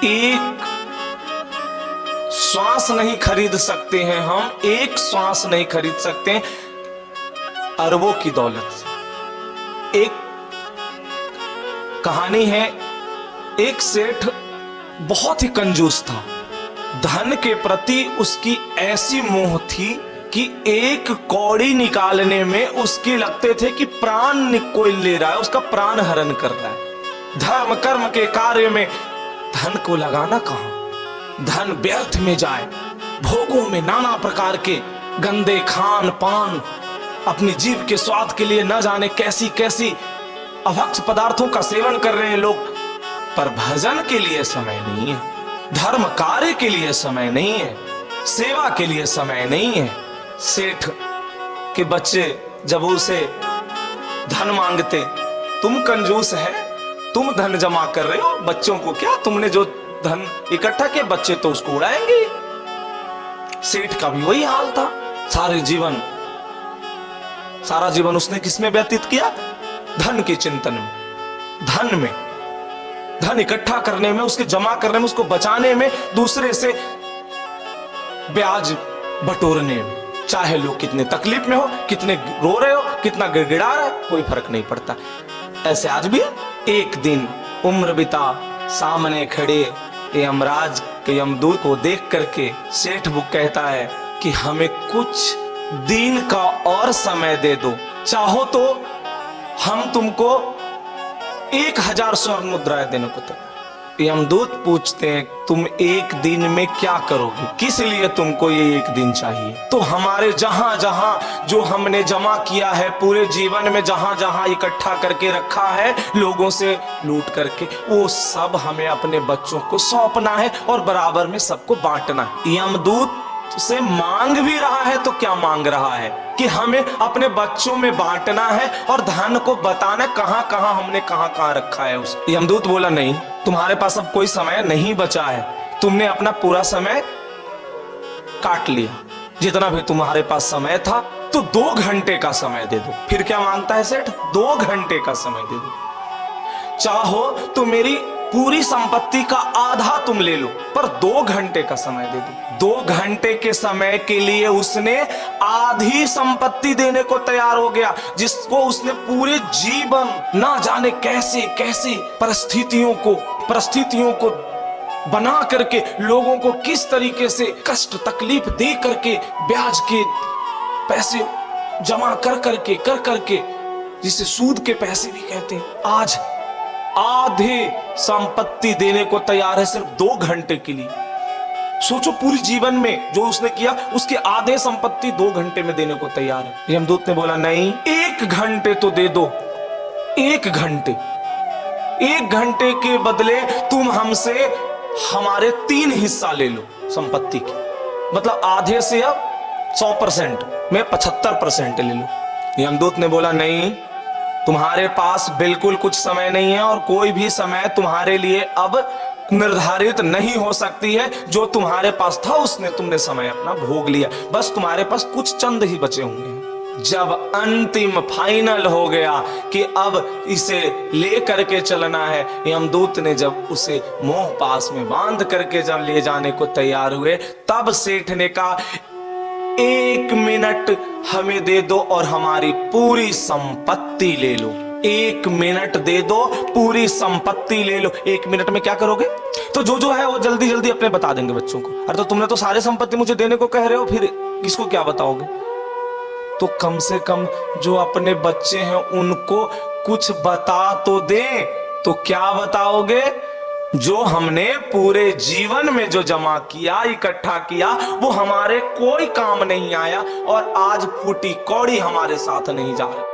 एक श्वास नहीं खरीद सकते हैं हम, एक श्वास नहीं खरीद सकते हैं अरबों की दौलत से। एक कहानी है, एक सेठ बहुत ही कंजूस था। धन के प्रति उसकी ऐसी मोह थी कि एक कौड़ी निकालने में उसके लगते थे कि प्राण कोई ले रहा है, उसका प्राण हरण कर रहा है। धर्म कर्म के कार्य में धन को लगाना कहां, धन व्यर्थ में जाए, भोगों में नाना प्रकार के गंदे खान पान, अपनी जीभ के स्वाद के लिए न जाने कैसी कैसी अभक्ष्य पदार्थों का सेवन कर रहे हैं लोग। पर भजन के लिए समय नहीं है, धर्म कार्य के लिए समय नहीं है, सेवा के लिए समय नहीं है। सेठ के बच्चे जब उसे धन मांगते, तुम कंजूस है, तुम धन जमा कर रहे हो, बच्चों को क्या, तुमने जो धन इकट्ठा किया बच्चे तो उसको उड़ाएंगे। सेठ का भी वही हाल था। सारा जीवन उसने किसमें व्यतीत किया? धन के चिंतन में, धन में, धन इकट्ठा करने में, उसके जमा करने में, उसको बचाने में, दूसरे से ब्याज बटोरने में। चाहे लोग कितने तकलीफ में हो, कितने रो रहे हो, कितना गिड़गिड़ा रहा है, कोई फर्क नहीं पड़ता। ऐसे आज भी एक दिन उम्र बिता सामने खड़े यमराज के यमदूत को देख करके सेठ वो कहता है कि हमें कुछ दिन का और समय दे दो, चाहो तो हम तुमको 1000 स्वर्ण मुद्राएं देने को तैयार। यमदूत पूछते हैं तुम एक दिन में क्या करोगे, किस लिए तुमको ये एक दिन चाहिए? तो हमारे जहां जहां जो हमने जमा किया है, पूरे जीवन में जहां जहां इकट्ठा करके रखा है लोगों से लूट करके, वो सब हमें अपने बच्चों को सौंपना है और बराबर में सबको बांटना है। यमदूत से मांग भी रहा है तो क्या मांग रहा है कि हमें अपने बच्चों में बांटना है और धन को बताना कहां कहां हमने कहां कहां रखा है उस। यमदूत बोला नहीं, तुम्हारे पास अब कोई समय नहीं बचा है, तुमने अपना पूरा समय काट लिया, जितना भी तुम्हारे पास समय था, तो 2 घंटे का समय दे दो। फिर क्या मांगता है सेठ? 2 घंटे का समय दे दो, चाहो तो मेरी पूरी संपत्ति का आधा तुम ले लो, पर 2 घंटे का समय दे दो। 2 घंटे के समय के लिए उसने आधी संपत्ति देने को तैयार हो गया, जिसको उसने पूरे जीवन ना जाने कैसे कैसे परिस्थितियों को बना करके लोगों को किस तरीके से कष्ट तकलीफ दे करके ब्याज के पैसे जमा कर करके जिसे सूद के पैसे भी कहते हैं, आज आधे संपत्ति देने को तैयार है सिर्फ 2 घंटे के लिए। सोचो पूरी जीवन में जो उसने किया उसके आधे संपत्ति 2 घंटे में देने को तैयार है। यमदूत ने बोला नहीं, 1 घंटे तो दे दो, 1 घंटे। 1 घंटे के बदले तुम हमसे हमारे 3 हिस्सा ले लो संपत्ति की, मतलब आधे से अब 100% में 75% ले लो। यमदूत ने बोला नहीं, तुम्हारे पास बिल्कुल कुछ समय नहीं है और कोई भी समय तुम्हारे लिए अब निर्धारित नहीं हो सकती है। जो तुम्हारे पास था उसने तुमने समय अपना भोग लिया, बस तुम्हारे पास कुछ चंद ही बचे होंगे। जब अंतिम फाइनल हो गया कि अब इसे ले करके चलना है, यमदूत ने जब उसे मोह पास में बांध करके जब ले जाने को तैयार हुए, तब सेठ ने कहा 1 मिनट हमें दे दो और हमारी पूरी संपत्ति ले लो। 1 मिनट दे दो, पूरी संपत्ति ले लो। 1 मिनट में क्या करोगे? तो जो है वो जल्दी जल्दी अपने बता देंगे बच्चों को। अरे तो तुमने तो सारी संपत्ति मुझे देने को कह रहे हो, फिर किसको क्या बताओगे? तो कम से कम जो अपने बच्चे हैं उनको कुछ बता तो दे। तो क्या बताओगे? जो हमने पूरे जीवन में जो जमा किया, इकट्ठा किया, वो हमारे कोई काम नहीं आया और आज फूटी कौड़ी हमारे साथ नहीं जा रही।